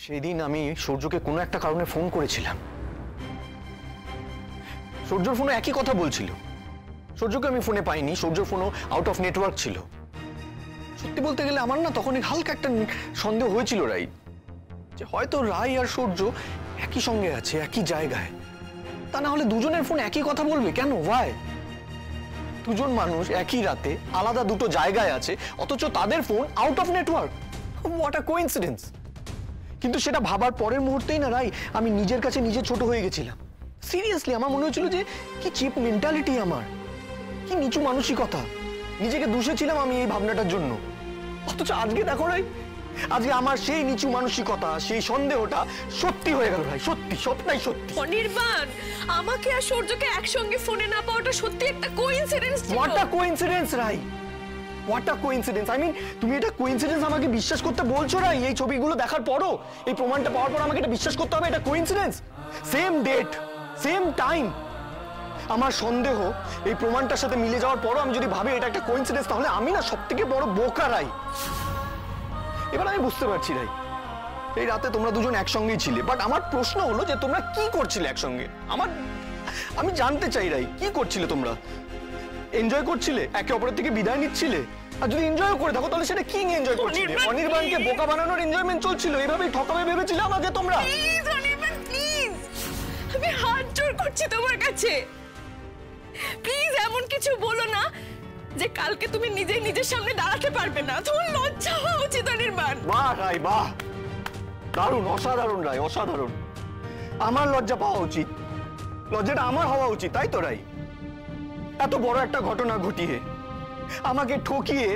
সেদিন আমি সূর্যকে কোনো একটা কারণে ফোন করেছিলাম। সূর্যর ফোনে একই কথা বলছিল। সূর্যকে আমি ফোনে পাইনি, সূর্যর ফোনও আউট অফ নেটওয়ার্ক ছিল। সত্যি বলতে গেলে আমার না তখন হালকা একটা সন্দেহ হয়েছিল রাই, যে হয়তো রাই আর সূর্য একই সঙ্গে আছে, একই জায়গায়। তা না হলে দুজনের ফোন একই কথা বলবে কেন? ভাই, দুজন মানুষ একই রাতে আলাদা দুটো জায়গায় আছে, অথচ তাদের phone out of network. What a coincidence! কিন্তু সেটা ভাবার পরের মুহূর্তেই না রাই, আমি নিজের কাছে নিজে ছোট হয়ে গেছিলাম। সিরিয়াসলি আমার মনে হচ্ছিল যে কি চিপ মেন্টালিটি আমার, কি নিচু মানসিকতা। নিজেকে দোষেছিলাম আমি এই ভাবনাটার জন্য। অথচ আজকে দেখো রাই, আজকে আমার সেই নিচু মানসিকতা, সেই সন্দেহটা সত্যি হয়ে গেল ভাই। সত্যি, সবটাই সত্যি। অনির্বাণ, আমাকে আর সূর্যকে একসঙ্গে ফোনে না পাওয়াটা সত্যি একটা কোইন্সিডেন্স ছিল। What a coincidence Rai, what a coincidence! I mean, তুমি এটা কোইন্সিডেন্স আমাকে বিশ্বাস করতে বলছো রাই? এই ছবিগুলো দেখার পরও, এই প্রমাণটা পাওয়ার পর আমাকে এটা বিশ্বাস করতে হবে এটা coincidence? Same date, same time. আমার সন্দেহ এই প্রমাণটার সাথে মিলে যাওয়ার পরও আমি যদি ভাবি এটা একটা কোইন্সিডেন্স, তাহলে আমি না সবথেকে বড় বোকা রাই। এবার আমি বুঝতে পারছি রাই, এই রাতে তোমরা দুজন একসঙ্গেই ছিলে, বাট আমার প্রশ্ন হলো যে তোমরা কি করছিলে একসঙ্গে? আমি জানতে চাই রাই, কি করছিলে তোমরা? এনজয় করছিলে? একে অপরের থেকে বিদায় নিচ্ছিলে? আর যদি এনজয় করে থাকো তাহলে সেটা কি নিয়ে এনজয় করছিলে? অনির্বাণকে বোকা বানানোর এনজয়মেন্ট চলছিল, এভাবেই ঠকাবে ভেবেছিলে আমাকে তোমরা? প্লিজ অনির্বাণ, প্লিজ, আমি হাত জোড় করছি তোমার কাছে, প্লিজ এমন কিছু বলো না যে কালকে তুমি নিজের সামনে দাঁড়াতে পারবে না। তোমার লজ্জা হওয়া উচিত অনির্বাণ। বাহ রাই, বাহ, দারুণ, অসাধারণ রাই, অসাধারণ। আমার লজ্জা পাওয়া উচিত, লজ্জাটা আমার হওয়া উচিত, তাই তো রাই? এত বড় একটা ঘটনা ঘটিয়ে আমাকে ঠকিয়ে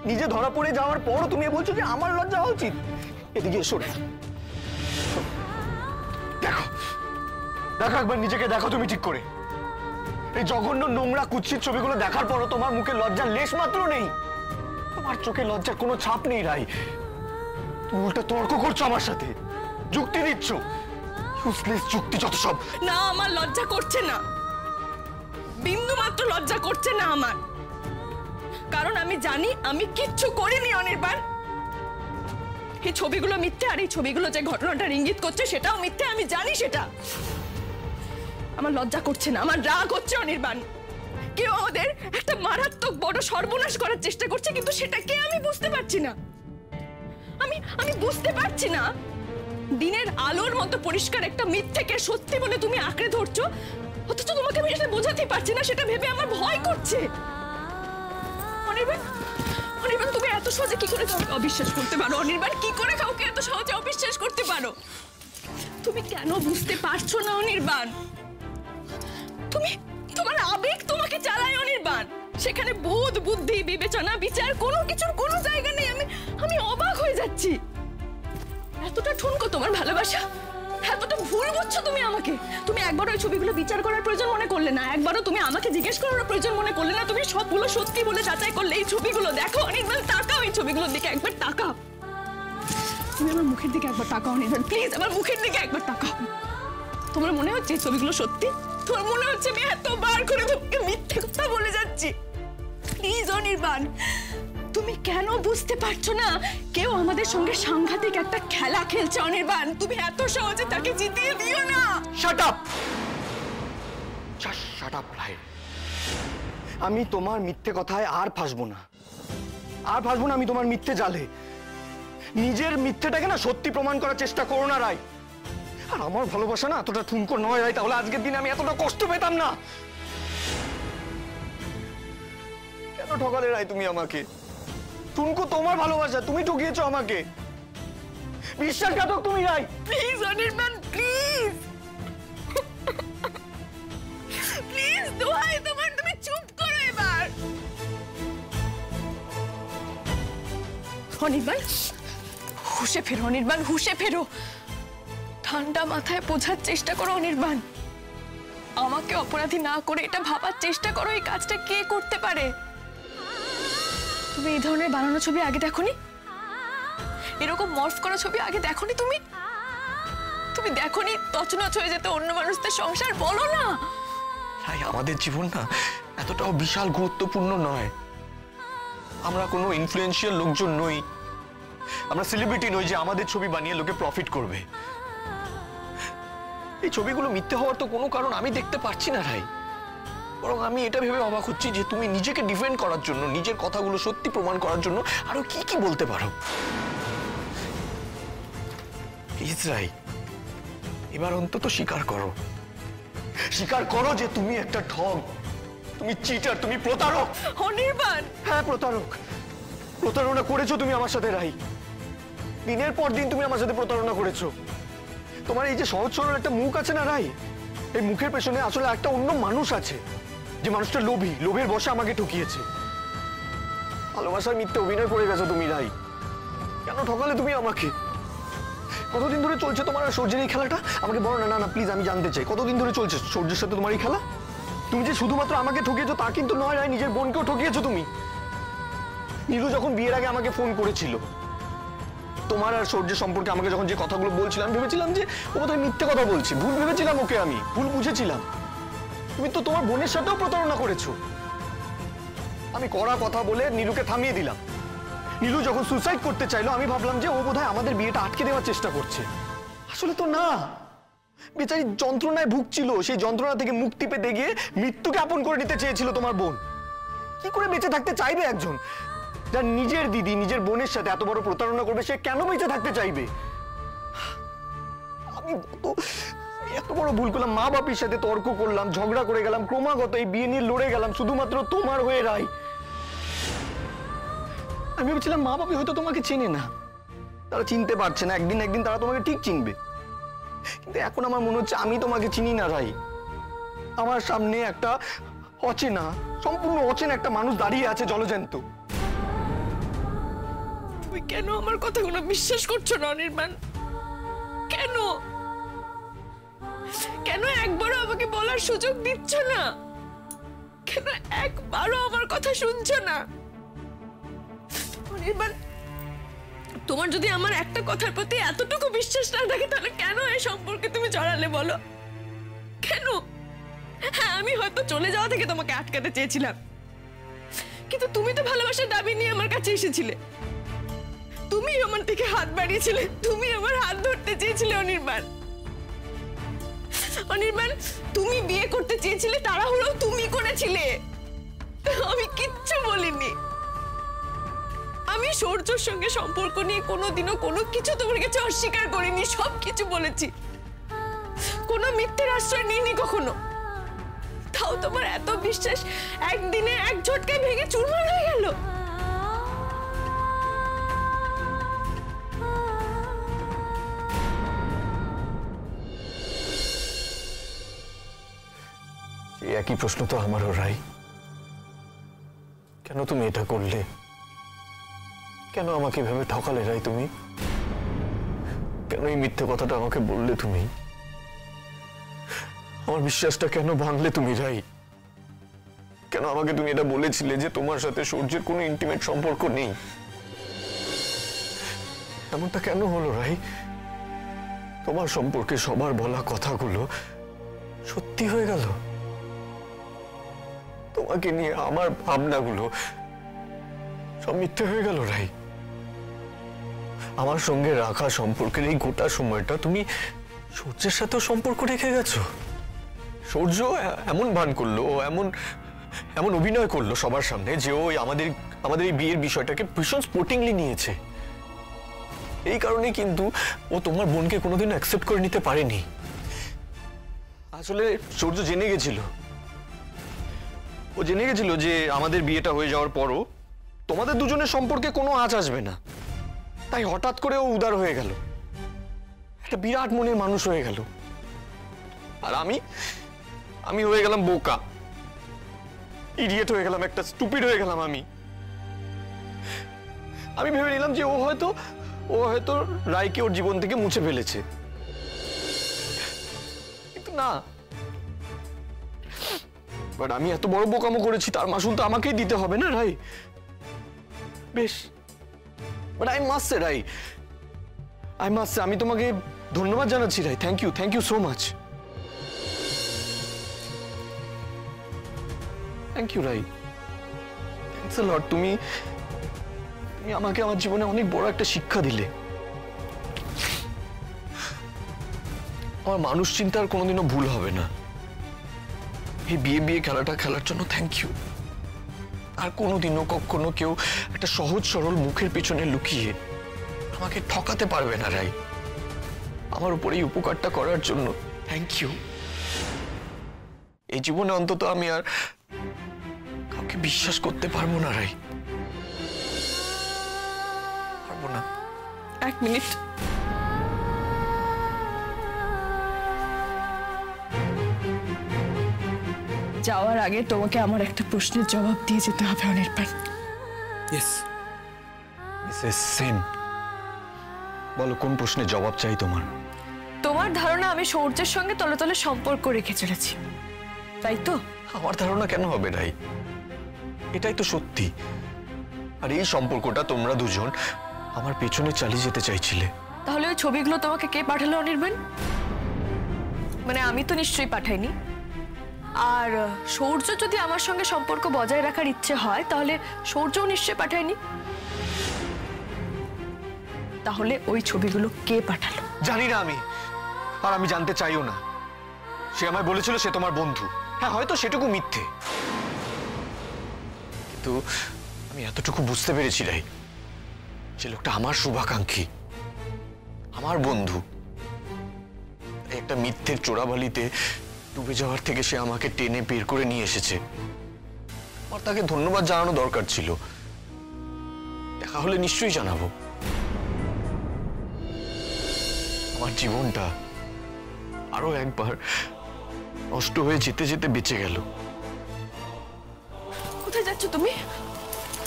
নিজে ধরা পড়ে যাওয়ার পরও তুমি বলছো যে আমার লজ্জা হওয়া উচিত? এদিকে এসো, দেখো দেখো একবার নিজেকে দেখো তুমি ঠিক করে। এই জঘন্য নোংরা কুৎসিত ছবিগুলো দেখার পরও তোমার মুখে লজ্জার লেশ মাত্র নেই। তোমার চোখে লজ্জার কোনো ছাপ নেই রাই। তুমি উল্টা তর্ক করছো আমার সাথে, যুক্তি দিচ্ছ, ইউজলেস যুক্তি যত সব। না, আমার লজ্জা করছে না, বিন্দু মাত্র লজ্জা করছে না আমার। কারণ আমি জানি আমি কিচ্ছু করিনি অনির্বাণ। এই ছবিগুলো মিথ্যে, আর এই ছবিগুলো যে ঘটনাটা ইঙ্গিত করছে সেটাও মিথ্যে, আমি জানি সেটা। আমার লজ্জা করছে না, আমার রাগ হচ্ছে অনির্বাণ। কেউ আমাদের একটা মারাত্মক বড় সর্বনাশ করার চেষ্টা করছে, কিন্তু সেটা কে আমি বুঝতে পারছি না। আমি বুঝতে পারছি না। দিনের আলোর মতো পরিষ্কার একটা মিথ্যেকে সত্যি বলে তুমি আঁকড়ে ধরছো, অথচ তোমাকে আমি সেটা বোঝাতে পারছি না, সেটা ভেবে আমার ভয় করছে। অনির্বাণ, অনির্বাণ, তুমি এত সহজে কি করে কাউকে অবিশ্বাস করতে পারো? অনির্বাণ, কি করে কাউকে এত সহজে অবিশ্বাস করতে পারো? তুমি কেন বুঝতে পারছো না অনির্বাণ? তোমার আবেগ তোমাকে চালায় অনির্বাণ। সেখানে বোধ, বুদ্ধি, বিবেচনা, বিচার কোনো কিছুর কোনো জায়গা নেই। আমি অবাক হয়ে যাচ্ছি। এতটা ঠুনকো তোমার ভালোবাসা, এতটা ভুল বুঝছো তুমি আমাকে। তুমি একবার ওই ছবিগুলো বিচার করার প্রয়োজন মনে করলে না, একবারও তুমি আমাকে জিজ্ঞেস করার প্রয়োজন মনে করলে না। তুমি সবগুলো সত্যি বলে যাচাই করলে। এই ছবিগুলো দেখো অনির্বাণ, তাকাও এই ছবিগুলোর দিকে একবার, তাকাও। তুমি আমার মুখের দিকে একবার তাকাও অনির্বাণ, প্লিজ আমার মুখের দিকে একবার তাকাও। তোমার মনে হচ্ছে এই ছবিগুলো সত্যি? তোমার মনে হচ্ছে আমি এতবার করে তোমাকে মিথ্যে কথা বলে যাচ্ছি? প্লিজ অনির্বাণ, তুমি কেন বুঝতে পারছো না কেউ আমাদের সঙ্গে সাংঘাতিক একটা খেলা খেলছে অনির্বাণ? তুমি এত সহজে তাকে জিতিয়ে দিও না। শাট আপ, শাট আপ রাই। আমি তোমার মিথ্যে কথায় আর ফাঁসবো না, আর ফাঁসবো না আমি তোমার মিথ্যে জালে। নিজের মিথ্যেটাকে না সত্যি প্রমাণ করার চেষ্টা করো না রাই। আর আমার ভালোবাসা না এতটা ঠুনকো নয় রাই, তাহলে আজকের দিনে আমি এতটা কষ্ট পেতাম না। কেন ঠকালে রাই তুমি আমাকে? ঠুনকো তোমার ভালোবাসা, তুমি ঠকিয়েছো আমাকে। বিশ্বাসঘাতক তুমি রাই। প্লিজ অনির্বাণ, প্লিজ প্লিজ, দোহাই তোমার, তুমি চুপ করো এবার। অনির্বাণ, হুঁশে ফেরো অনির্বাণ, হুঁশে ফেরো। ঠান্ডা মাথায় বোঝার চেষ্টা করো অনির্বাণ। আমাকে অপরাধী না করে এটা ভাবার চেষ্টা করো এই কাজটা কে করতে পারে। তুমি এই ধরনের বানানো ছবি আগে দেখোনি? এরকম মর্ফ করা ছবি আগে দেখোনি তুমি? তুমি দেখোনি তছনছ হয়ে যেত অন্য মানুষদের সংসার? বলো না। রাই, আমাদের জীবন না এতটাও বিশাল গুরুত্বপূর্ণ নয়। আমরা কোনো ইনফ্লুয়েন্সিয়াল লোকজন নই। আমরা সেলিব্রিটি নই যে আমাদের ছবি বানিয়ে লোকে প্রফিট করবে। এই ছবিগুলো মিথ্যে হওয়ার তো কোনো কারণ আমি দেখতে পাচ্ছি না রাই। বরং আমি এটা ভেবে অবাক হচ্ছি যে তুমি নিজেকে ডিফেন্ড করার জন্য, নিজের কথাগুলো সত্যি প্রমাণ করার জন্য আরো কি কি বলতে পারো। প্লিজ রাই, এবার অন্তত স্বীকার করো, স্বীকার করো যে তুমি একটা ঠগ, তুমি চিটার, তুমি প্রতারক। অনির্বাণ! হ্যাঁ প্রতারক, প্রতারণা করেছো তুমি আমার সাথে রাই। দিনের পর দিন তুমি আমার সাথে প্রতারণা করেছো। তোমার এই যে সহজ সরল একটা মুখ আছে না রাই, এই মুখের পেছনে আসলে একটা অন্য মানুষ আছে, যে মানুষটা লোভী, লোভের বশে আমাকে ঠকিয়েছে। ভালোবাসার মিথ্যে অভিনয় করে গেছো তুমি রাই। কেন ঠকালে তুমি আমাকে? কতদিন ধরে চলছে তোমার আর সূর্যের এই খেলাটা? আমাকে বলো না। না না প্লিজ, আমি জানতে চাই কতদিন ধরে চলছে সূর্যের সাথে তোমার এই খেলা? তুমি যে শুধুমাত্র আমাকে ঠকিয়েছো তা কিন্তু নয় রাই, নিজের বোনকেও ঠকিয়েছো তুমি। নীলু যখন বিয়ের আগে আমাকে ফোন করেছিল, তোমার আর সূর্যের সম্পর্কে আমাকে যখন যে কথাগুলো বলছিলাম, ভেবেছিলাম যে ও বোধহয় মিথ্যে কথা বলছে, ভুল ভেবেছিলাম ওকে, আমি ভুল বুঝেছিলাম। তুমি তো তোমার বোনের সাথেও প্রতারণা করেছো। আমি কড়া কথা বলে নীলুকে থামিয়ে দিলাম। নীলু যখন সুসাইড করতে চাইলো, আমি ভাবলাম যে ও বোধহয় আমাদের বিয়েটা আটকে দেওয়ার চেষ্টা করছে। আসলে তো না, বেচারি যন্ত্রণায় ভুগছিল, সেই যন্ত্রণা থেকে মুক্তি পেতে গিয়ে মৃত্যুকে আপন করে নিতে চেয়েছিল তোমার বোন। কি করে বেঁচে থাকতে চাইবে একজন যার নিজের দিদি নিজের বোনের সাথে এত বড় প্রতারণা করবে? সে কেন বেঁচে থাকতে চাইবে? আমি এত বড় ভুল করলাম, মা বাপির সাথে তর্ক করলাম, ঝগড়া করে গেলাম, ক্রমাগত এই বিয়ে নিয়ে লড়ে গেলাম শুধুমাত্র তোমার হয়ে রাই। আমি ভেবেছিলাম মা বাপি হয়তো তোমাকে চেনে না, তারা চিনতে পারছে না, একদিন একদিন তারা তোমাকে ঠিক চিনবে। কিন্তু এখন আমার মনে হচ্ছে আমি তোমাকে চিনি না রাই। আমার সামনে একটা অচেনা, সম্পূর্ণ অচেনা একটা মানুষ দাঁড়িয়ে আছে, জলজ্যান্ত। তুমি কেন আমার কথাগুলো বিশ্বাস করছো না অনির্বাণ? কেন কেন একবারও আমাকে বলার সুযোগ দিচ্ছ না? কেন একবারও আমার কথা শুনছো না? অনির্বাণ, তোমার যদি আমার একটা কথার প্রতি এতটুকু বিশ্বাস না থাকে, তাহলে কেন এই সম্পর্কে তুমি জড়ালে বলো? কেন? হ্যাঁ, আমি হয়তো চলে যাওয়া থেকে তোমাকে আটকাতে চেয়েছিলাম, কিন্তু তুমি তো ভালোবাসার দাবি নিয়ে আমার কাছে এসেছিলে। তুমি আমার থেকে হাত বাড়িয়েছিলে, তুমি আমার হাত ধরতে চেয়েছিলে। অনির্বাণ, অনির্বাণ, তুমি বিয়ে করতে চেয়েছিলে, তাড়াহুড়ো তুমি করেছিলে, আমি কিচ্ছু বলিনি। আমি সূর্যর সঙ্গে সম্পর্ক নিয়ে কোনোদিনও কোনো কিছু তোমার কাছে অস্বীকার করিনি, সব কিছু বলেছি, কোনো মিথ্যের আশ্রয় নিইনি কখনো। তাও তোমার এত বিশ্বাস একদিনে এক ঝটকায় ভেঙে চুরমার হয়ে গেল। একই প্রশ্ন তো আমারও রাই। কেন তুমি এটা করলে? কেন আমাকে ভেবে ঠকালে রাই তুমি? কেন এই মিথ্যে কথাটা আমাকে বললে তুমি? আমার বিশ্বাসটা কেন ভাঙলে তুমি রাই? কেন আমাকে তুমি এটা বলেছিলে যে তোমার সাথে সূর্যের কোনো ইন্টিমেট সম্পর্ক নেই? এমনটা কেন হলো রাই? তোমার সম্পর্কে সবার বলা কথাগুলো সত্যি হয়ে গেল। তোমাকে নিয়ে আমার ভাবনাগুলো সব মিথ্যে হয়ে গেল রাই। আমার সঙ্গে রাখা সম্পর্কের এই গোটা সময়টা তুমি সূর্যের সাথেও সম্পর্ক রেখে গেছো। সূর্য এমন ভান করলো, ও এমন এমন অভিনয় করলো সবার সামনে যে ও আমাদের এই বিয়ের বিষয়টাকে ভীষণ স্পোর্টিংলি নিয়েছে। এই কারণে কিন্তু ও তোমার বোনকে কোনোদিন অ্যাকসেপ্ট করে নিতে পারেনি। আসলে সূর্য জেনে গেছিল, ও জেনে গেছিল যে আমাদের বিয়েটা হয়ে যাওয়ার পরও তোমাদের দুজনের সম্পর্কে কোনো আঁচ আসবে না, তাই হঠাৎ করে ও উদার হয়ে গেল, একটা বিরাট মনের মানুষ হয়ে গেল। আর আমি হয়ে গেলাম বোকা, ইডিয়েট হয়ে গেলাম, একটা স্টুপিড হয়ে গেলাম। আমি ভেবে নিলাম যে ও হয়তো রায়কে ওর জীবন থেকে মুছে ফেলেছে, কিন্তু না। বাট আমি এত বড় বোকামো করেছি, তার মাসুল তো আমাকেই দিতে হবে না রাই? বেশ, but I must say Rai, I must say, আমি তোমাকে ধন্যবাদ জানাচ্ছি Rai. Thank you so much. Thank you Rai, thanks a lot. তুমি তুমি আমাকে আমার জীবনে অনেক বড় একটা শিক্ষা দিলে। আমার মানুষ চিন্তার কোনোদিনও ভুল হবে না। এই বিয়ে বিয়ে খেলাটা খেলার জন্য থ্যাংক ইউ। আর কোনোদিনও কখনো কেউ একটা সহজ সরল মুখের পেছনে লুকিয়ে আমাকে ঠকাতে পারবে না রাই। আমার উপর এই উপকারটা করার জন্য থ্যাংক ইউ। এই জীবনে অন্তত আমি আর কাউকে বিশ্বাস করতে পারবো না রাই, পারবো না। এক মিনিট, যাওয়ার আগে তোমাকে আমার একটা প্রশ্নের জবাব দিয়ে যেতে হবে অনির্বাণ। ইয়েস মিসেস সেন, বলো কোন প্রশ্নের জবাব চাই তোমার? তোমার ধারণা আমি সৌর্যের সঙ্গে তলে তলে সম্পর্ক রেখে চলেছি, তাই তো? আমার ধারণা কেন হবে রাই? এটাই তো সত্যি। আর এই সম্পর্কটা তোমরা দুজন আমার পেছনে চালিয়ে যেতে চাইছিলে। তাহলে ওই ছবিগুলো তোমাকে কে পাঠালো অনির্বাণ? মানে আমি তো নিশ্চয়ই পাঠাইনি। আর সৌর্য যদি আমার সঙ্গে সম্পর্ক বজায় রাখার ইচ্ছে হয় তাহলে সৌর্যও নিশ্চয়ই পাঠায়নি। তাহলে ওই ছবিগুলো কে পাঠালো? জানি না আমি, আর আমি জানতে চাইও না। সে আমায় বলেছিল সে তোমার বন্ধু। হ্যাঁ, হয়তো সেটুকু মিথ্যে, কিন্তু আমি এতটুকু বুঝতে পেরেছি রাই, সে লোকটা আমার শুভাকাঙ্ক্ষী, আমার বন্ধু। একটা মিথ্যের চোরাবালিতে ডুবে যাওয়ার থেকে সে আমাকে টেনে বের করে নিয়ে এসেছে। আমার তাকে ধন্যবাদ জানানো দরকার ছিল। দেখা হলে নিশ্চয়ই জানাবো। আমার জীবনটা আরো একবার নষ্ট হয়ে যেতে যেতে বেঁচে গেল। কোথায় যাচ্ছ তুমি?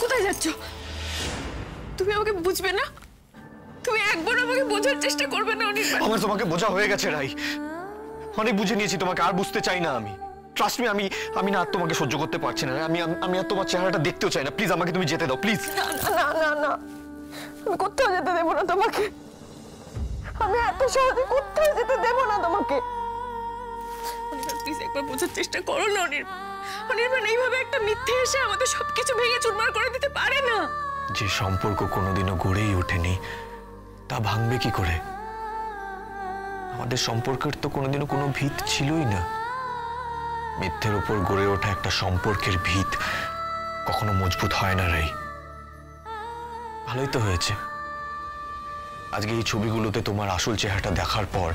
কোথায় যাচ্ছ? তুমি আমাকে বুঝবে না? তুমি একবার আমাকে বোঝার চেষ্টা করবে না অনির্বাণ? আমার তোমাকে বোঝা হয়ে গেছে রাই, অনেক বুঝে নিয়েছি তোমাকে, আর বুঝতে চাই না আমি। ট্রাস্ট মি, আমি না আর তোমাকে সহ্য করতে পারছি না। আমি আর তোমার চেহারাটা দেখতেও চাই না। প্লিজ আমাকে তুমি যেতে দাও, প্লিজ। না না না না, আমি কোথাও যেতে দেবো না তোমাকে। আমি এত সহজে কোথাও যেতে দেবো না তোমাকে। প্লিজ একবার বোঝার চেষ্টা করো না অনির্বাণ। অনির্বাণ এইভাবে একটা মিথ্যে এসে আমাদের সবকিছু ভেঙে চুরমার করে দিতে পারে না। যে সম্পর্ক কোনোদিনও গড়েই ওঠেনি তা ভাঙবে কি করে? আমাদের সম্পর্কের তো কোনোদিনও কোনো ভিত ছিলই না। মিথ্যের উপর গড়ে ওঠা একটা সম্পর্কের ভিত কখনো মজবুত হয় না রাই। ভালোই তো হয়েছে আজকে এই ছবিগুলোতে তোমার আসল চেহারাটা দেখার পর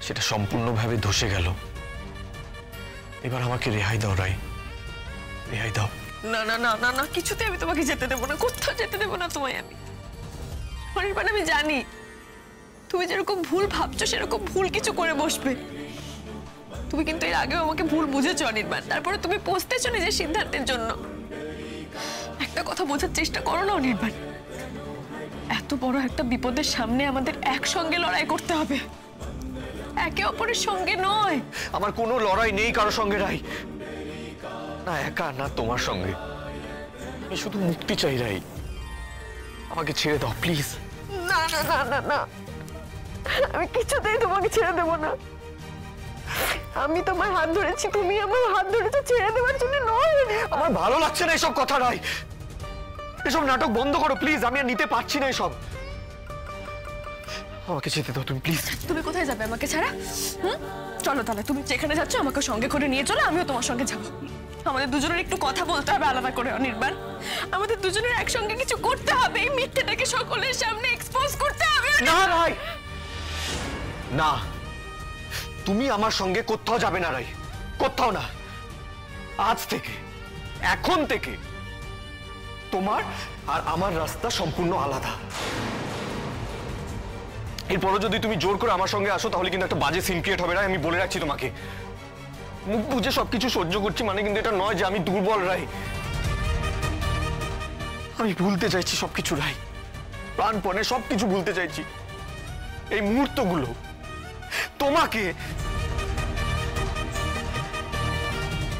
সেটা সম্পূর্ণভাবে ধসে গেল। এবার আমাকে রেহাই দাও রাই, রেহাই দাও। না না না না না, কিছুতে আমি তোমাকে যেতে দেবো না, কোথাও যেতে দেবো না তোমায় আমি। অনির্বাণ আমি জানি তুমি যেরকম ভুল ভাবছো সেরকম ভুল কিছু করে বসবে। তুমি কিন্তু এর আগেও আমাকে ভুল বুঝেছো অনির্বাণ, তারপরে তুমি পৌঁছতেছো নিজের সিদ্ধান্তের জন্য। একটা কথা বোঝার চেষ্টা করো না অনির্বাণ, এত বড় একটা বিপদের সামনে আমাদের একসঙ্গে লড়াই করতে হবে, একে অপরের সঙ্গে নয়। আমার কোনো লড়াই নেই কারোর সঙ্গে রাই, না একা না তোমার সঙ্গে। আমি শুধু মুক্তি চাই রাই, আমাকে ছেড়ে দাও প্লিজ। না না না না না, আমি কিছুতেই তোমাকে ছেড়ে দেবো না। আমি তোমার হাত ধরেছি, তুমি আমার হাত ধরেছো, ছেড়ে দেওয়ার জন্য নয়। আমার ভালো লাগছে না এসব কথা রাই, এসব নাটক বন্ধ করো প্লিজ। আমি আর নিতে পারছি না এসব, আমাকে যেতে দাও তুমি প্লিজ। তুমি কোথায় যাবে আমাকে ছাড়া? চলো তাহলে, তুমি যেখানে যাচ্ছ আমাকে সঙ্গে করে নিয়ে চলো, আমিও তোমার সঙ্গে যাবো। আমাদের দুজনের একটু কথা বলতে হবে আলাদা করে অনির্বাণ। আমাদের দুজনের একসঙ্গে কিছু করতে হবে, এই মিথ্যেটাকে সকলের সামনে এক্সপোজ করতে হবে। না রাই, না, তুমি আমার সঙ্গে কোথাও যাবে না রাই, কোথাও না। আজ থেকে, এখন থেকে তোমার আর আমার রাস্তা সম্পূর্ণ আলাদা। এরপরও যদি তুমি জোর করে আমার সঙ্গে আসো তাহলে কিন্তু একটা বাজে সিন ক্রিয়েট হবে রাই, আমি বলে রাখছি তোমাকে। মুখ বুঝে সবকিছু সহ্য করছি মানে কিন্তু এটা নয় যে আমি দুর্বল রাই। আমি ভুলতে চাইছি সবকিছু রাই, প্রাণপণে সবকিছু ভুলতে চাইছি। এই মুহূর্তগুলো, তোমাকে,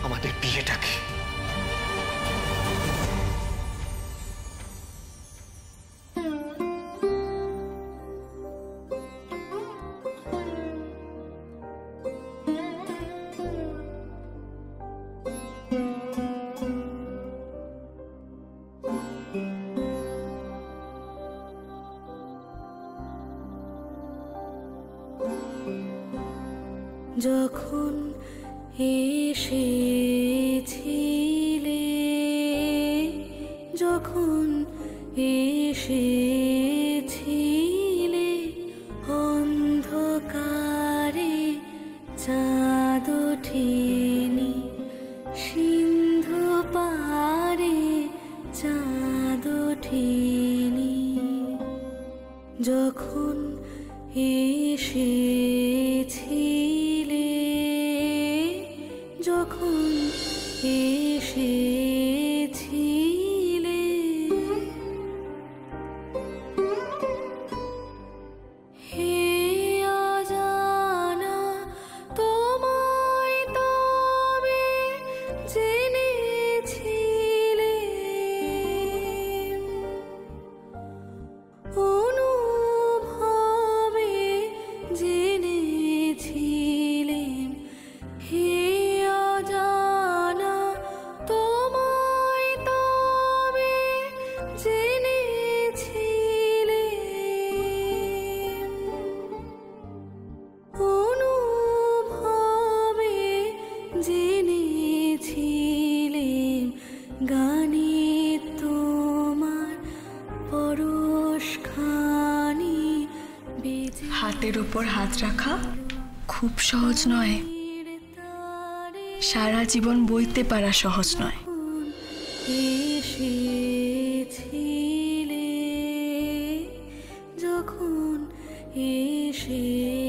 আমাদের বিয়েটাকে। যখন এসেছিলে, যখন এসেছিলে, অন্ধকারে চাঁদ ওঠেনি, সিন্ধু পারে চাঁদ ওঠেনি, যখন এসেছিলে, যখন এসেছিলে। হে অজানা তোমায় তবে জেনেছিলে, অনুভবে জেনেছিলেন। হে অজানা তোমায় তবে জেনেছিলেন, অনুভবে জেনেছিলেন। গানে তোমার পরশখানি বেজে হাতের উপর হাত রাখা খুব সহজ নয়, সারা জীবন বইতে পারা সহজ নয়। এসেছিলে, যখন এসেছিলে।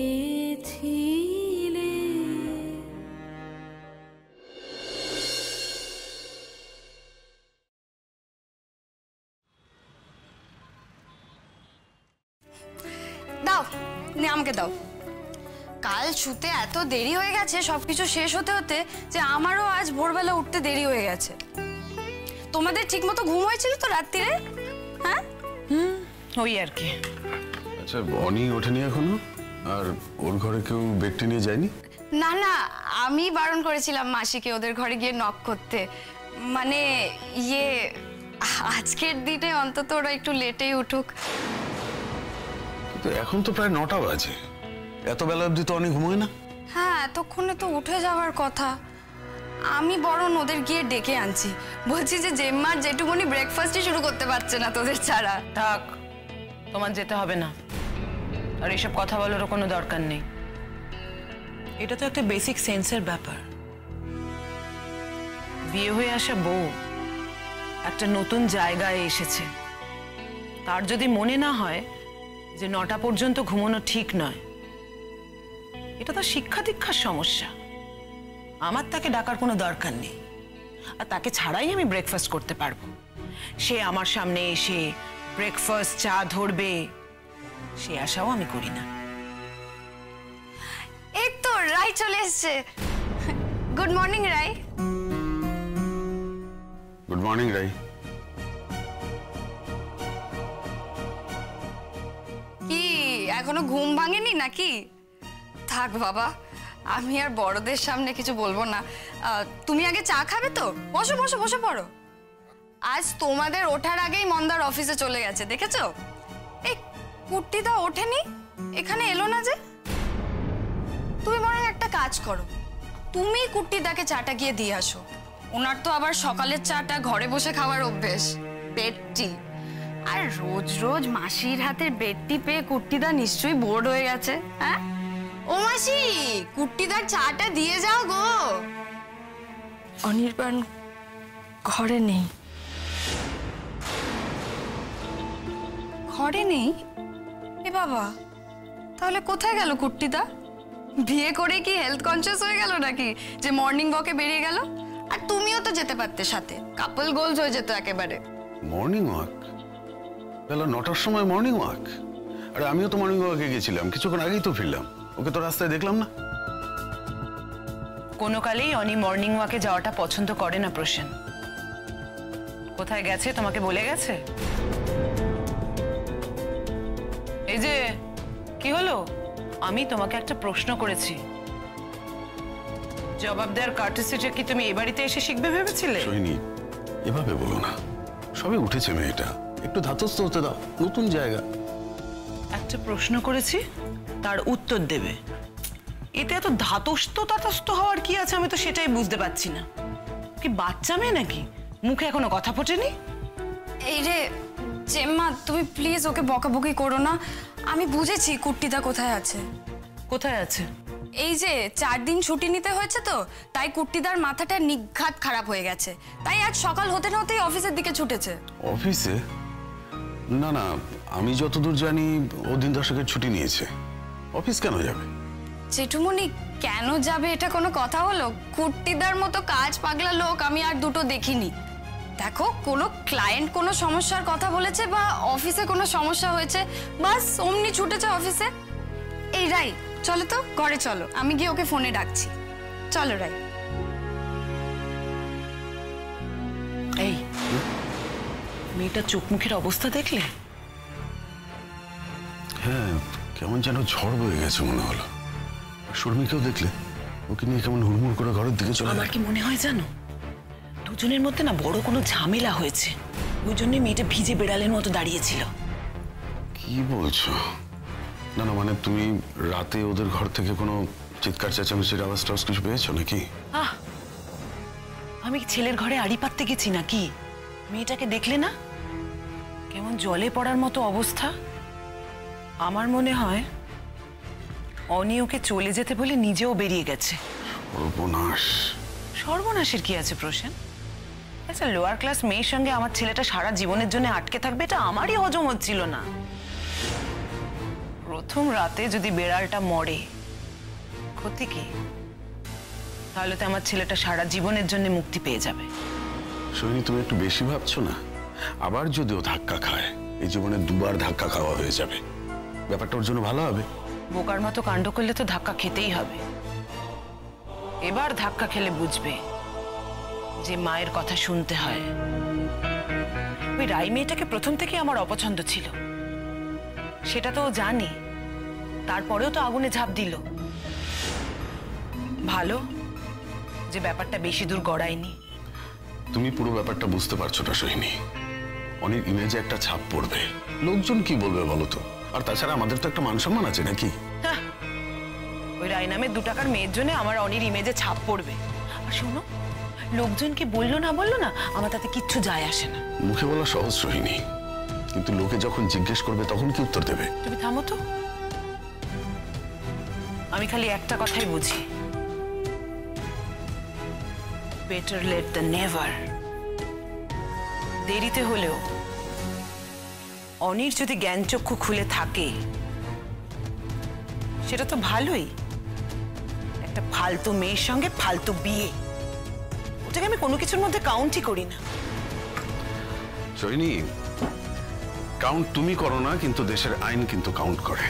দাও, নে আমাকে দাও। কাল শুতে এত দেরি হয়ে গেছে সবকিছু শেষ হতে হতে যে আমারও আজ ভোরবেলা উঠতে দেরি হয়ে গেছে। তোমাদের ঠিক মতো ঘুম হয়েছিল তো রাত্রিরে? হ্যাঁ, ওই আর কি। আচ্ছা, অনি ওঠেনি এখনো? আর ওর ঘরে কেউ বেডটি নিয়ে যায়নি? না না, আমি বারণ করেছিলাম মাসিকে ওদের ঘরে গিয়ে নক করতে। মানে ইয়ে, আজকের দিনে অন্তত ওরা একটু লেটেই উঠুক। কিন্তু এখন তো প্রায় 9টা বাজে, এত বেলা অবধি তো অনি ঘুমোয় না। হ্যাঁ, এতক্ষণে তো উঠে যাওয়ার কথা। আমি বরং ওদের গিয়ে ডেকে আনছি, বলছি যে জেম্মার যেটুকুনি ব্রেকফাস্টই শুরু করতে পারছে না তোদের ছাড়া। থাক, তোমার যেতে হবে না, আর এসব কথা বলারও কোনো দরকার নেই। এটা তো একটা বেসিক সেন্সের ব্যাপার। বিয়ে হয়ে আসা বউ একটা নতুন জায়গায় এসেছে, তার যদি মনে না হয় যে 9টা পর্যন্ত ঘুমানো ঠিক নয়, এটা তো শিক্ষা দীক্ষার সমস্যা। আমার তাকে ডাকার কোনো দরকার নেই, আর তাকে ছাড়াই আমি ব্রেকফাস্ট করতে পারবো। সে আমার সামনে এসে ব্রেকফাস্ট চা ধরবে, সে আশাও আমি করি না। এই তো রাই চলে এসছে। গুড মর্নিং রাই। গুড মর্নিং রাই। কি এখনো ঘুম ভাঙেনি নাকি? থাক বাবা, আমি আর বড়দের সামনে কিছু বলবো না। তুমি আগে চা খাবে তো? বসো বসো, বসে পড়ো। আজ তোমাদের ওঠার আগেই মন্দার অফিসে চলে গেছে, দেখেছো? এই কুট্টিদা ওঠেনি, এখানে এলো না যে। তুমি বরং একটা কাজ করো, তুমি কুট্টিদাকে চাটা গিয়ে দিয়ে আসো। ওনার তো আবার সকালের চাটা ঘরে বসে খাওয়ার অভ্যেস, বেডটি। আর রোজ রোজ মাসির হাতের বেডটি পেয়ে কুট্টিদা নিশ্চয়ই বোর্ড হয়ে গেছে। হ্যাঁ ও মাসি, কুট্টিদার চাটা দিয়ে যাও গো। অনির্বাণ ঘরে নেই। ঘরে নেই? এ বাবা, তাহলে কোথায় গেল কুট্টিদা? বিয়ে করে কি হেলথ কনসিয়াস হয়ে গেল নাকি যে মর্নিং ওয়াকে বেরিয়ে গেল? আর তুমিও তো যেতে পারতে সাথে, কাপল গোলস হয়ে যেত একেবারে। Morning walk? বেলা 9টার সময় মর্নিং ওয়াক? আরে আমিও তো মর্নিং ওয়াকে গেছিলাম, কিছুক্ষণ আগেই তো ফিরলাম। ওকে তো রাস্তায় দেখলাম না। কোনো কালেই অনি মর্নিং ওয়াকে যাওয়াটা পছন্দ করে না প্রসেন। কোথায় গেছে তোমাকে বলে গেছে? এই যে কি হলো, আমি তোমাকে একটা প্রশ্ন করেছি, জবাব দেওয়ার কার্টেসিটা কি তুমি এই বাড়িতে এসে শিখবে ভেবেছিলে? সৈনী, এভাবে বলো না, সবে উঠেছে মেয়েটা, একটু ধাতস্থ হতে দাও, নতুন জায়গা। একটা প্রশ্ন করেছি, তার উত্তর দেবে। এতে এত ধাতস্থ তাতস্থ হওয়ার কি আছে আমি তো সেটাই বুঝতে পারছি না। কি বাচ্চা মেয়ে নাকি, মুখে এখনো কথা ফোটেনি? এই রে জেম্মা, তুমি প্লিজ ওকে বকাবকি করো না। আমি বুঝেছি কুট্টিদা কোথায় আছে। কোথায় আছে? এই যে 4 দিন ছুটি নিতে হয়েছে তো, তাই কুট্টিদার মাথাটা নিঘাত খারাপ হয়ে গেছে, তাই আজ সকাল হতে না হতেই অফিসের দিকে ছুটেছে। অফিসে? না না, আমি যতদূর জানি ও দিন 10 ছুটি নিয়েছে। অফিস কেন যাবে? জেঠুমনি কেন যাবে এটা কোনো কথা হলো? কুট্টিদার মতো কাজ পাগলা লোক আমি আর দুটো দেখিনি। দেখো, কোনো ক্লায়েন্ট কোনো সমস্যার কথা বলেছে বা অফিসে কোনো সমস্যা হয়েছে, বাস অমনি ছুটেছে অফিসে। এই রাই, চলো তো ঘরে চলো, আমি গিয়ে ওকে ফোনে ডাকছি। চলো রাই। এই মেয়েটার চোখ মুখের অবস্থা দেখলে? হ্যাঁ, কেমন যেন ঝড় বয়ে গেছে মনে হলো। শর্মিকেও দেখলে? ওকে নিয়ে কেমন হুড়মুড় করে ঘরের দিকে চলে। আমার কি মনে হয় জানো, দুজনের মধ্যে না বড় কোনো ঝামেলা হয়েছে, ওই জন্য মেয়েটা ভিজে বেড়ালের মতো দাঁড়িয়েছিল। কি বলছো? না না, মানে তুমি রাতে ওদের ঘর থেকে কোনো চিৎকার চেঁচামেচির আওয়াজ টাওয়াজ কিছু পেয়েছো নাকি? আমি কি ছেলের ঘরে আড়ি পাততে গেছি নাকি? মেয়েটাকে দেখলে না, কেমন জলে পড়ার মতো অবস্থা। আমার মনে হয় অনি ওকে চলে যেতে বলে নিজেও বেরিয়ে গেছে। সর্বনাশ। সর্বনাশের কি আছে প্রসেন? আচ্ছা, লোয়ার ক্লাস মেয়ের সঙ্গে আমার ছেলেটা সারা জীবনের জন্য আটকে থাকবে, এটা আমারই হজম হচ্ছিল না। প্রথম রাতে যদি বেড়ালটা মরে, ক্ষতি কি? তাহলে তো আমার ছেলেটা সারা জীবনের জন্য মুক্তি পেয়ে যাবে। সোহিনী, তুমি একটু বেশি ভাবছো না? আবার যদিও ধাক্কা খায়, এই জীবনে 2 বার ধাক্কা খাওয়া হয়ে যাবে। ব্যাপারটা ওর জন্য ভালো হবে। বোকার মতো কাণ্ড করলে তো ধাক্কা খেতেই হবে। এবার ধাক্কা খেলে বুঝবে যে মায়ের কথা শুনতে হয়। ওই রাই মেয়েটাকে প্রথম থেকে আমার অপছন্দ ছিল, সেটা তো ও জানে, তারপরেও তো আগুনে ঝাঁপ দিল। ভালো যে ব্যাপারটা বেশি দূর গড়ায়নি। তুমি পুরো ব্যাপারটা বুঝতে পারছো না সোহিনী। অনেক ইমেজে একটা ছাপ পড়বে, লোকজন কি বলবে বলো তো? আর তাছাড়া আমাদের তো একটা মান সম্মান আছে নাকি? ওই রায় নামের 2 টাকার মেয়ের জন্য আমার অনির ইমেজে ছাপ পড়বে। আর শোনো, লোকজন কি বললো না বললো না, আমার তাতে কিচ্ছু যায় আসে না। মুখে বলা সহজ সোহিনী, কিন্তু লোকে যখন জিজ্ঞেস করবে তখন কি উত্তর দেবে? তুমি থামো তো। আমি খালি একটা কথাই বুঝি, বেটার লেট দ্যান নেভার। দেরিতে হলেও অনির যদি জ্ঞানচক্ষু খুলে থাকে সেটা তো ভালোই। একটা ফালতু মেয়ের সঙ্গে ফালতু বিয়ে, ওটাকে আমি কোনো কিছুর মধ্যে কাউন্টই করি না। সোহিনী, কাউন্ট তুমি করো না, কিন্তু দেশের আইন কিন্তু কাউন্ট করে।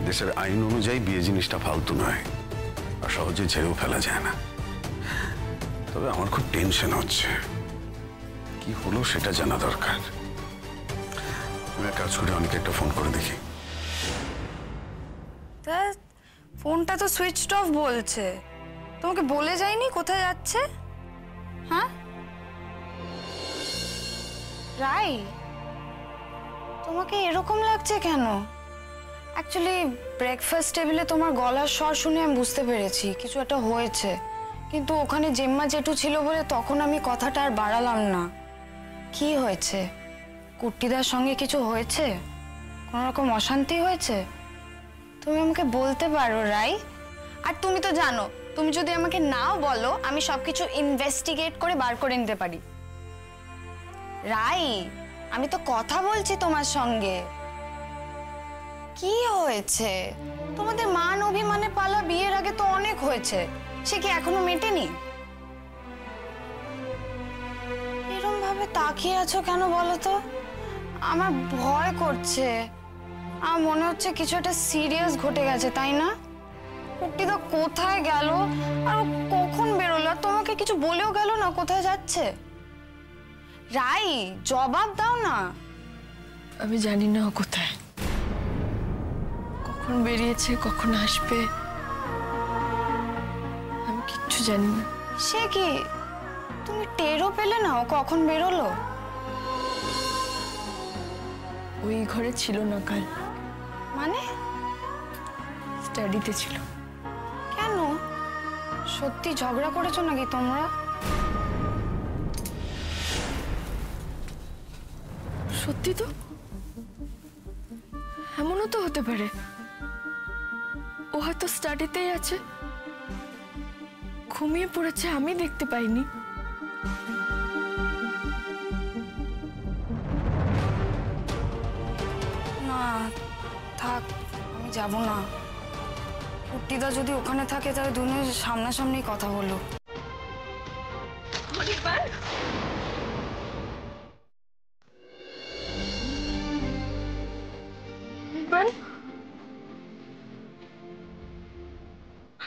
দেশের আইন অনুযায়ী বিয়ে জিনিসটা ফালতু নয়, আর সহজে ছেড়েও ফেলা যায় না। তবে আমার খুব টেনশন হচ্ছে, কি হলো সেটা জানা দরকার। আমি এক কাজ করে অনেকে একটা ফোন করে দেখি। তা ফোনটা তো সুইচড অফ বলছে, তোমাকে বলে যায়নি কোথায় যাচ্ছে? হ্যাঁ রাই, তোমাকে এরকম লাগছে কেন? অ্যাকচুয়ালি ব্রেকফাস্ট টেবিলে তোমার গলার স্বর শুনে আমি বুঝতে পেরেছি কিছু একটা হয়েছে, কিন্তু ওখানে জেম্মা জেঠু ছিল বলে তখন আমি কথাটা আর বাড়ালাম না। কি হয়েছে? কুট্টিদার সঙ্গে কিছু হয়েছে? কোনো রকম অশান্তি হয়েছে? তুমি আমাকে বলতে পারো রাই। আর তুমি তো জানো, তুমি যদি আমাকে নাও বলো আমি সবকিছু ইনভেস্টিগেট করে বার করে নিতে পারি। রাই, আমি তো কথা বলছি তোমার সঙ্গে। কি হয়েছে? তোমাদের মান অভিমানে পালা বিয়ের আগে তো অনেক হয়েছে, সে কি এখনো মেটেনি? এরকম ভাবে তাকিয়ে আছো কেন বলো তো? আমার ভয় করছে, আমার মনে হচ্ছে কিছু একটা সিরিয়াস ঘটে গেছে, তাই না? কুট্টিদা কোথায় গেল আর কখন বেরোলো? তোমাকে কিছু বলেও গেল না কোথায় যাচ্ছে? রাই, জবাব দাও না। আমি জানি না ও কোথায়, কখন বেরিয়েছে, কখন আসবে, আমি কিচ্ছু জানি না। সে কি, তুমি টেরও পেলে না ও কখন বেরোলো? ওই ঘরে ছিল না কাল। মানে? স্টাডিতে ছিল। সত্যি ঝগড়া করেছো নাকি তোমরা? সত্যি তো, এমনও তো হতে পারে ও হয়তো স্টাডিতেই আছে, ঘুমিয়ে পড়েছে, আমি দেখতে পাইনি। না থাক, আমি যাব না। কুট্টিদা যদি ওখানে থাকে তাহলে দুজনে সামনাসামনি কথা বলো।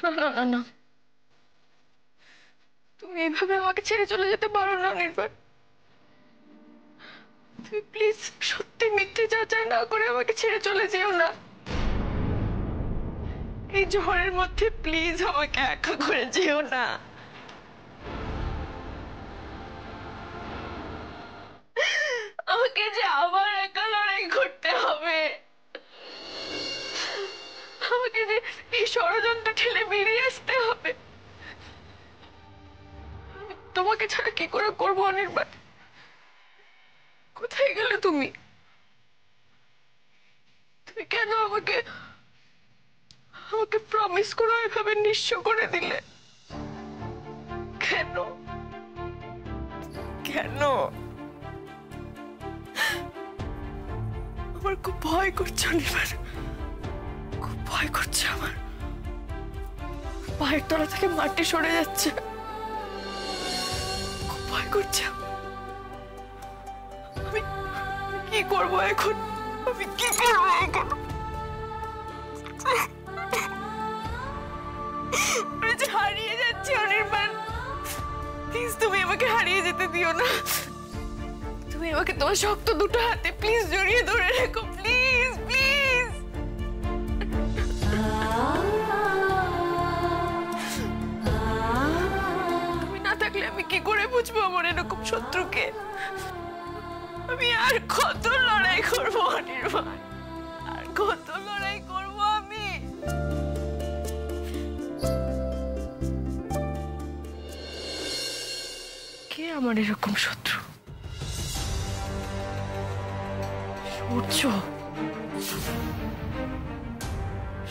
না না না, তুমি এইভাবে আমাকে ছেড়ে চলে যেতে পারো না নির্বাণ। তুমি প্লিজ সত্যি মিথ্যে যাচাই না করে আমাকে ছেড়ে চলে যেও না। এই ঝড়ের মধ্যে প্লিজ আমাকে একা করে যেও না। আমাকে যে আবার একা লড়াই করতে হবে, আমাকে যে এই ষড়যন্ত্র ঠেলে বেরিয়ে আসতে হবে, আমি তোমাকে ছাড়া কি করে করবো অনির্বাণ? কোথায় গেলে তুমি? তুমি কেন আমাকে আমাকে প্রমিস করে এভাবে নিঃস্ব করে দিলে? কেন কেন? আমার খুব ভয় করছে অনির্বাণ, খুব ভয় করছে আমার। পায়ের তলা থেকে মাটি সরে যাচ্ছে, খুব ভয় করছে। আমি কি করবো এখন? আমি কি করবো এখন? আমি যে হারিয়ে যাচ্ছি অনির্বাণ, প্লিজ তুমি আমাকে হারিয়ে যেতে দিও না। তুমি আমাকে তোমার শক্ত দুটো হাতে প্লিজ জড়িয়ে ধরে রেখো, প্লিজ প্লিজ। তুমি না থাকলে আমি কি করে বুঝবো আমার এরকম শত্রুকে? আমি আর কত লড়াই করবো অনির্বাণ, আর কত লড়াই করবো আমি? কে আমার এরকম শত্রু? সূর্য,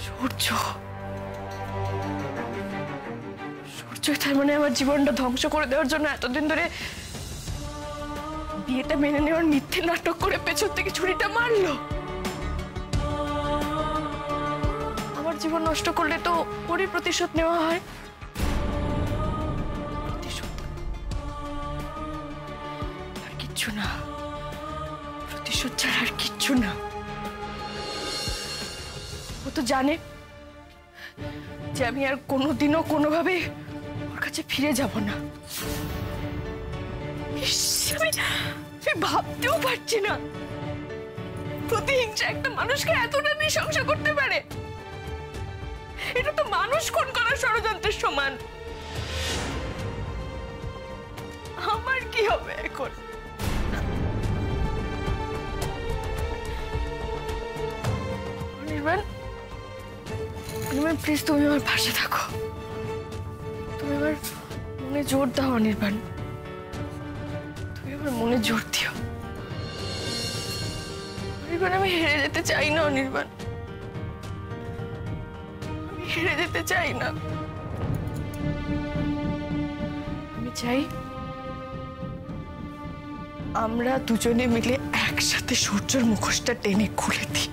সূর্য, সূর্য তার মানে আমার জীবনটা ধ্বংস করে দেওয়ার জন্য এতদিন ধরে বিয়েটা মেনে নেওয়ার মিথ্যে নাটক করে পেছন থেকে ছুরিটা মারলো। আমার জীবন নষ্ট করলে তো ওরই প্রতিশোধ নেওয়া হয়। প্রতিশোধ আর কিচ্ছু না, প্রতিশোধ ছাড়া আর কিচ্ছু না। ও তো জানে যে আমি আর কোনোদিনও কোনোভাবে ওর কাছে ফিরে যাব না। আমি ভাবতেও পারছি না প্রতিহিংসা একটা মানুষকে এতটা নৃশংস করতে পারে। এটা তো মানুষ খুন করার ষড়যন্ত্রের সমান। আমার কি হবে এখন? অনির্বাণ, অনির্বাণ প্লিজ তুমি আমার পাশে থাকো, তুমি আমার মনে জোর দাও অনির্বাণ, তুমি আমার মনে জোর দিও অনির্বাণ। আমি হেরে যেতে চাই না অনির্বাণ, আমি হেরে যেতে চাই না। আমি চাই আমরা দুজনে মিলে একসাথে সূর্যের মুখোশটা টেনে খুলে দিই।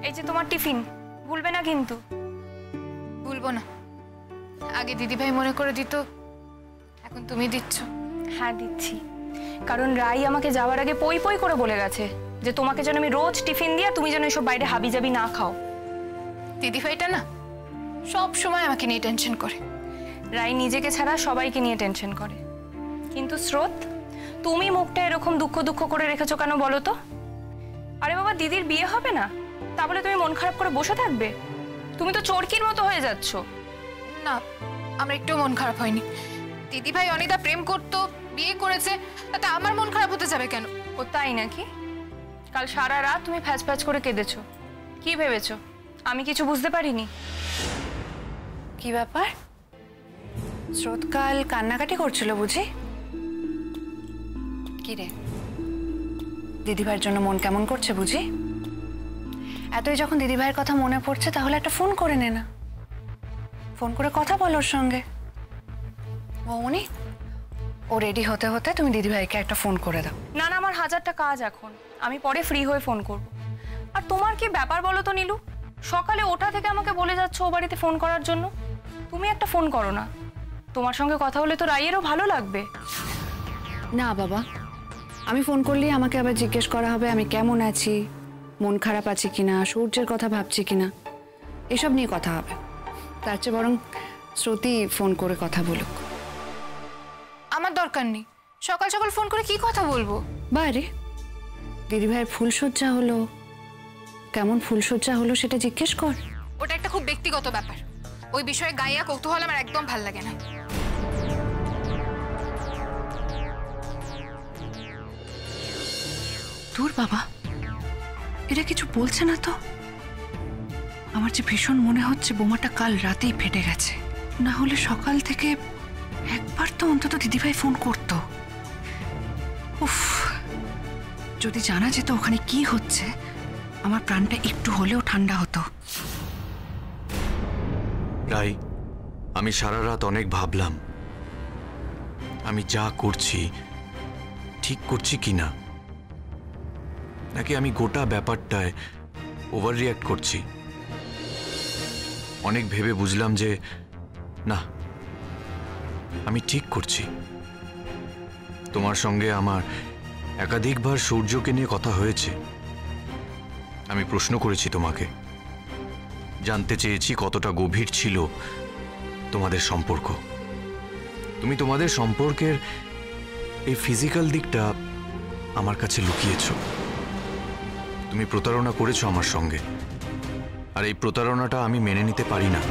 এই যে তোমার টিফিন, ভুলবে না কিন্তু। ভুলবো না। আগে দিদিভাই মনে করে দিত এখন তুমি দিচ্ছ? হ্যাঁ দিচ্ছি, কারণ রাই আমাকে যাওয়ার আগে পই পই করে বলে গেছে যে তোমাকে যেন আমি রোজ টিফিন দিয়া, তুমি যেন এসব বাইরে হাবিজাবি না খাও। দিদিভাইটা না সব সময় আমাকে নিয়ে টেনশন করে। রাই নিজেকে ছাড়া সবাইকে নিয়ে টেনশন করে, কিন্তু স্রোত তুমি মুখটা এরকম দুঃখ দুঃখ করে রেখেছো কেন বলো তো? আরে বাবা, দিদির বিয়ে হবে না, তা বলে তুমি মন খারাপ করে বসে থাকবে? তুমি তো চরকির মতো হয়ে যাচ্ছ। না, আমার একটু মন খারাপ হয়নি। দিদিভাই অনিতা প্রেম করতো, বিয়ে করেছে, তাতে আমার মন খারাপ হতে যাবে কেন? ও তাই নাকি? কাল সারা রাত তুমি ফ্যাচ ফ্যাচ করে কেঁদেছো, কি ভেবেছো আমি কিছু বুঝতে পারিনি? কি ব্যাপার? স্রোত কাল কান্নাকাটি করছিল বুঝি? কি রে, দিদিভাইয়ের জন্য মন কেমন করছে বুঝি? এতই যখন দিদিভাইয়ের কথা মনে পড়ছে তাহলে একটা ফোন করে নে না, ফোন করে কথা বলো ওর সঙ্গে। মৌনি, ও রেডি হতে হতে তুমি দিদিভাইকে একটা ফোন করে দাও। না না, আমার হাজারটা কাজ এখন, আমি পরে ফ্রি হয়ে ফোন করব। আর তোমার কি ব্যাপার বলো তো নীলু? সকালে ওঠা থেকে আমাকে বলে যাচ্ছ ও বাড়িতে ফোন করার জন্য, তুমি একটা ফোন করো না। তোমার সঙ্গে কথা বলে তো রাইয়েরও ভালো লাগবে। না বাবা, আমি ফোন করলেই আমাকে আবার জিজ্ঞেস করা হবে আমি কেমন আছি, মন খারাপ আছে কিনা, সূর্যের কথা ভাবছি কিনা, এসব নিয়ে কথা হবে। তার চেয়ে বরং শ্রুতি ফোন করে কথা বলুক। আমার দরকার নেই, সকাল সকাল ফোন করে কি কথা বলবো? বাইরে দিদিভাইয়ের ফুলসজ্জা হলো, কেমন ফুলসজ্জা হলো সেটা জিজ্ঞেস কর। ওটা একটা খুব ব্যক্তিগত ব্যাপার, ওই বিষয়ে গাইয়া কৌতূহল আমার একদম ভাল লাগে না। দূর বাবা, এরা কিছু বলছে না তো? আমার যে ভীষণ মনে হচ্ছে বোমাটা কাল রাতেই ফেটে গেছে, না হলে সকাল থেকে একবার তো অন্তত দিদিভাই ফোন করতো। উফ, যদি জানা যেত ওখানে কি হচ্ছে, আমার প্রাণটা একটু হলেও ঠান্ডা হতো। রাই, আমি সারা রাত অনেক ভাবলাম আমি যা করছি ঠিক করছি কিনা, নাকি আমি গোটা ব্যাপারটায় ওভার রিঅ্যাক্ট করছি। অনেক ভেবে বুঝলাম যে না, আমি ঠিক করছি। তোমার সঙ্গে আমার একাধিকবার সূর্যকে নিয়ে কথা হয়েছে। আমি প্রশ্ন করেছি তোমাকে, জানতে চেয়েছি কতটা গভীর ছিল তোমাদের সম্পর্ক। তুমি তোমাদের সম্পর্কের এই ফিজিক্যাল দিকটা আমার কাছে লুকিয়েছ। তুমি প্রতারণা করেছো আমার সঙ্গে, আর এই প্রতারণাটা আমি মেনে নিতে পারি না।